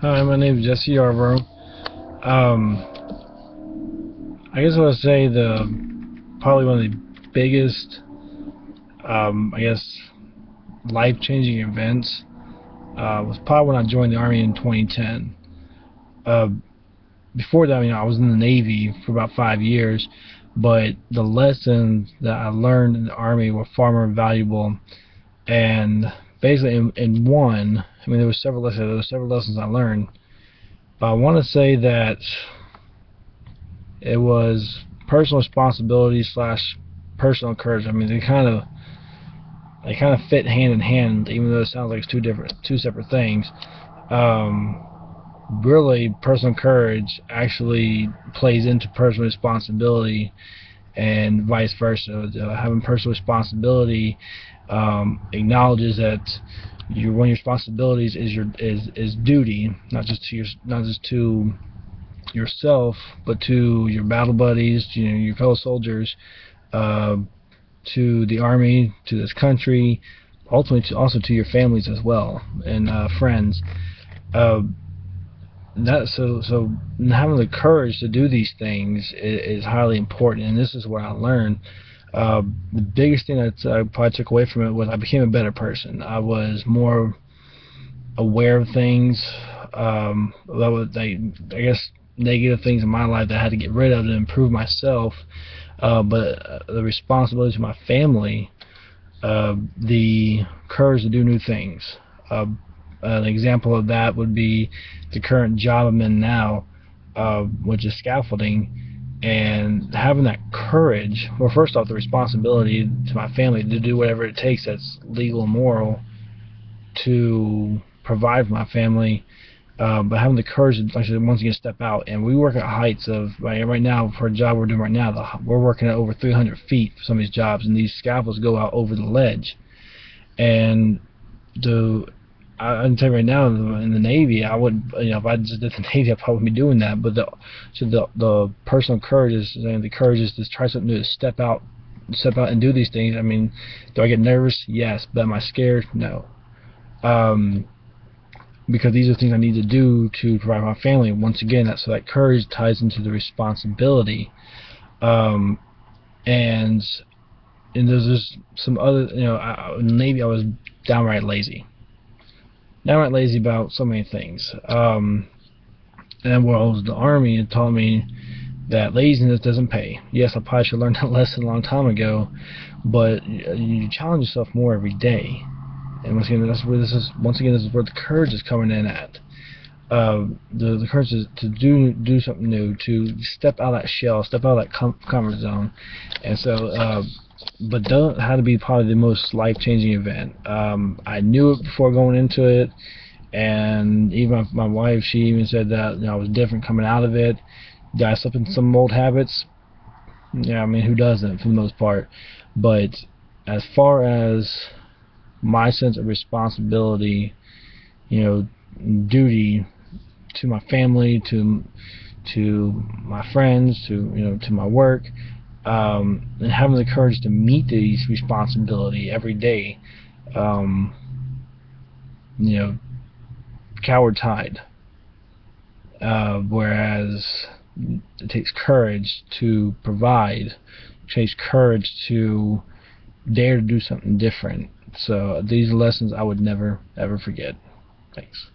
Hi, my name is Jesse Yarbrough. I guess I would say probably one of the biggest, life-changing events was probably when I joined the Army in 2010. Uh, Before that, I was in the Navy for about 5 years, but the lessons that I learned in the Army were far more valuable. And basically, in one, there were several lessons I learned, but I want to say that it was personal responsibility slash personal courage. They kind of fit hand in hand, even though it sounds like it's two separate things. Really, personal courage actually plays into personal responsibility, and vice versa. Having personal responsibility acknowledges that one of your responsibilities is duty, not just to yourself, but to your battle buddies, your fellow soldiers, to the Army, to this country, ultimately also to your families as well, and friends. So having the courage to do these things is highly important, and this is what I learned. The biggest thing that I probably took away from it was I became a better person. I was more aware of things. I guess negative things in my life that I had to get rid of to improve myself. But the responsibility to my family, the courage to do new things. An example of that would be the current job I'm in now, which is scaffolding, and having that courage. Well, first off, the responsibility to my family to do whatever it takes that's legal and moral to provide for my family, but having the courage to, like I said, once again step out. And we work at heights of, right now, for a job we're doing right now, we're working at over 300 feet for some of these jobs, and these scaffolds go out over the ledge. And I can tell you right now, in the Navy, I would, if I just did the Navy, I'd probably be doing that. But the personal courage is, the courage is to try something new, to step out and do these things. Do I get nervous? Yes. But am I scared? No. Because these are things I need to do to provide for my family. Once again, so that courage ties into the responsibility. And there's just some other, in the Navy, I was downright lazy about so many things. And when I was in the Army, it taught me that laziness doesn't pay. Yes, I probably should have learned that lesson a long time ago, but you challenge yourself more every day. And once again, this is where the courage is coming in at. The courage is to do something new, to step out of that shell, step out of that comfort zone. And so, but that had to be probably the most life-changing event. I knew it before going into it, and even my wife, she even said that I was different coming out of it. Did I slip into some old habits? Yeah, who doesn't for the most part? But as far as my sense of responsibility, duty to my family, to my friends, to my work, and having the courage to meet these responsibility every day, coward tide. Whereas it takes courage to provide, it takes courage to dare to do something different. So these are lessons I would never ever forget. Thanks.